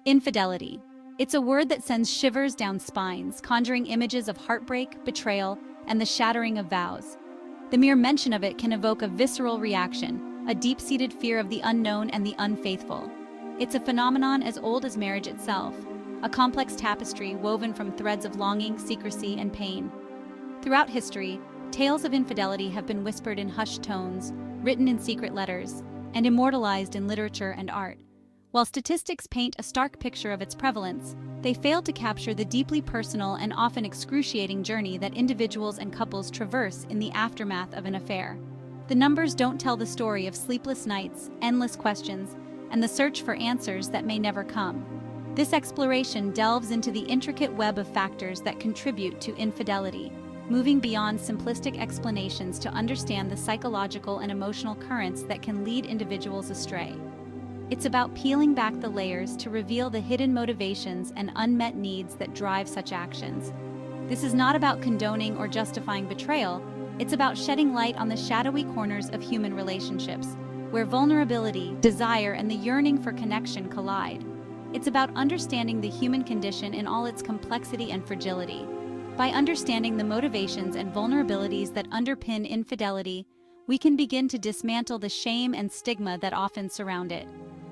Infidelity. It's a word that sends shivers down spines, conjuring images of heartbreak, betrayal, and the shattering of vows. The mere mention of it can evoke a visceral reaction, a deep-seated fear of the unknown and the unfaithful. It's a phenomenon as old as marriage itself, a complex tapestry woven from threads of longing, secrecy, and pain. Throughout history, tales of infidelity have been whispered in hushed tones, written in secret letters, and immortalized in literature and art. While statistics paint a stark picture of its prevalence, they fail to capture the deeply personal and often excruciating journey that individuals and couples traverse in the aftermath of an affair. The numbers don't tell the story of sleepless nights, endless questions, and the search for answers that may never come. This exploration delves into the intricate web of factors that contribute to infidelity, moving beyond simplistic explanations to understand the psychological and emotional currents that can lead individuals astray. It's about peeling back the layers to reveal the hidden motivations and unmet needs that drive such actions. This is not about condoning or justifying betrayal, it's about shedding light on the shadowy corners of human relationships, where vulnerability, desire, and the yearning for connection collide. It's about understanding the human condition in all its complexity and fragility. By understanding the motivations and vulnerabilities that underpin infidelity, we can begin to dismantle the shame and stigma that often surround it.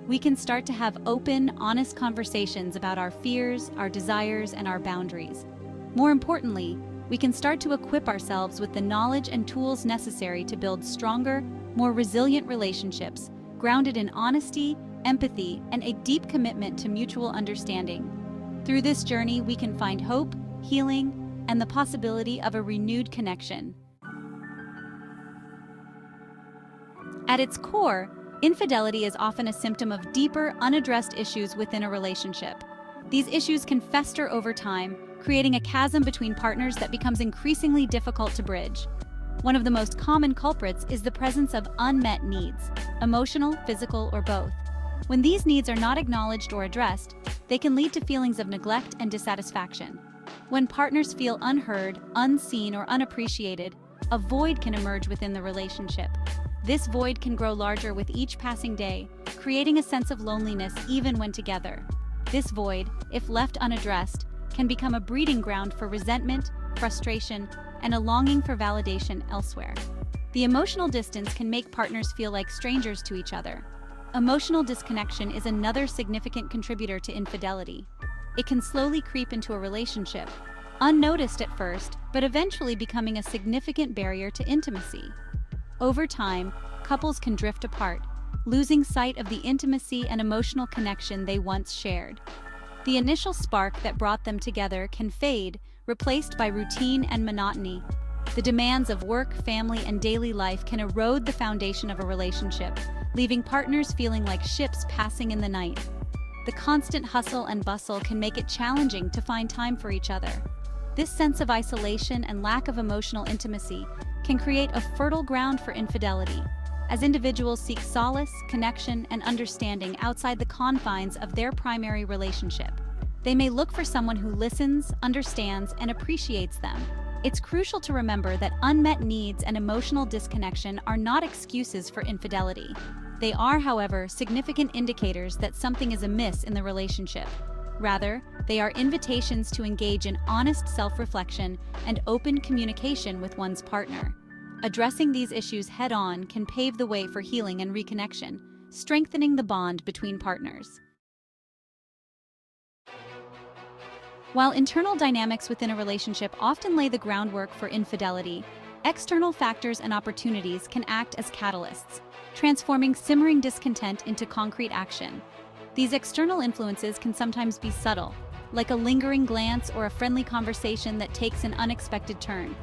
We can start to have open, honest conversations about our fears, our desires, and our boundaries. More importantly, we can start to equip ourselves with the knowledge and tools necessary to build stronger, more resilient relationships, grounded in honesty, empathy, and a deep commitment to mutual understanding. Through this journey, we can find hope, healing, and the possibility of a renewed connection. At its core, infidelity is often a symptom of deeper, unaddressed issues within a relationship. These issues can fester over time, creating a chasm between partners that becomes increasingly difficult to bridge. One of the most common culprits is the presence of unmet needs, emotional, physical, or both. When these needs are not acknowledged or addressed, they can lead to feelings of neglect and dissatisfaction. When partners feel unheard, unseen, or unappreciated, a void can emerge within the relationship. This void can grow larger with each passing day, creating a sense of loneliness even when together. This void, if left unaddressed, can become a breeding ground for resentment, frustration, and a longing for validation elsewhere. The emotional distance can make partners feel like strangers to each other. Emotional disconnection is another significant contributor to infidelity. It can slowly creep into a relationship, unnoticed at first, but eventually becoming a significant barrier to intimacy. Over time, couples can drift apart, losing sight of the intimacy and emotional connection they once shared. The initial spark that brought them together can fade, replaced by routine and monotony. The demands of work, family, and daily life can erode the foundation of a relationship, leaving partners feeling like ships passing in the night. The constant hustle and bustle can make it challenging to find time for each other. This sense of isolation and lack of emotional intimacy can create a fertile ground for infidelity, as individuals seek solace, connection, and understanding outside the confines of their primary relationship. They may look for someone who listens, understands, and appreciates them. It's crucial to remember that unmet needs and emotional disconnection are not excuses for infidelity. They are, however, significant indicators that something is amiss in the relationship. Rather, they are invitations to engage in honest self-reflection and open communication with one's partner. Addressing these issues head-on can pave the way for healing and reconnection, strengthening the bond between partners. While internal dynamics within a relationship often lay the groundwork for infidelity, external factors and opportunities can act as catalysts, transforming simmering discontent into concrete action. These external influences can sometimes be subtle, like a lingering glance or a friendly conversation that takes an unexpected turn.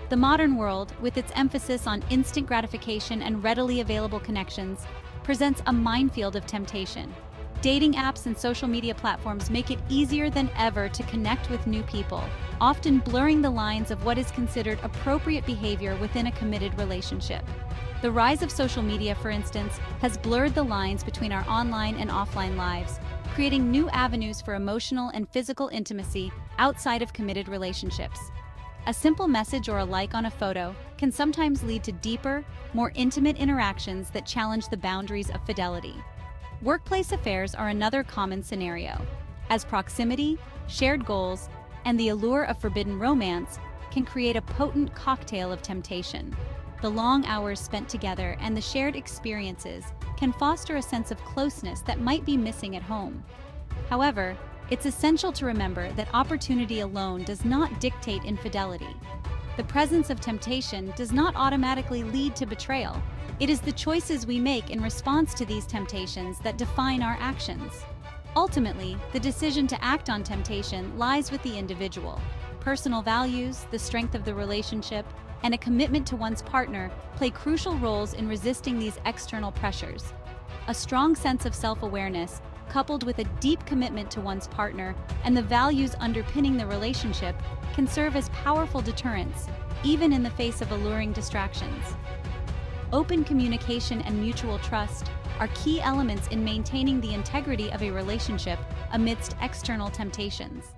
The modern world, with its emphasis on instant gratification and readily available connections, presents a minefield of temptation. Dating apps and social media platforms make it easier than ever to connect with new people, often blurring the lines of what is considered appropriate behavior within a committed relationship. The rise of social media, for instance, has blurred the lines between our online and offline lives, creating new avenues for emotional and physical intimacy outside of committed relationships. A simple message or a like on a photo can sometimes lead to deeper, more intimate interactions that challenge the boundaries of fidelity. Workplace affairs are another common scenario, as proximity, shared goals, and the allure of forbidden romance can create a potent cocktail of temptation. The long hours spent together and the shared experiences can foster a sense of closeness that might be missing at home. However, it's essential to remember that opportunity alone does not dictate infidelity. The presence of temptation does not automatically lead to betrayal. It is the choices we make in response to these temptations that define our actions. Ultimately, the decision to act on temptation lies with the individual. Personal values, the strength of the relationship, and a commitment to one's partner play crucial roles in resisting these external pressures. A strong sense of self-awareness, coupled with a deep commitment to one's partner and the values underpinning the relationship, can serve as powerful deterrents, even in the face of alluring distractions. Open communication and mutual trust are key elements in maintaining the integrity of a relationship amidst external temptations.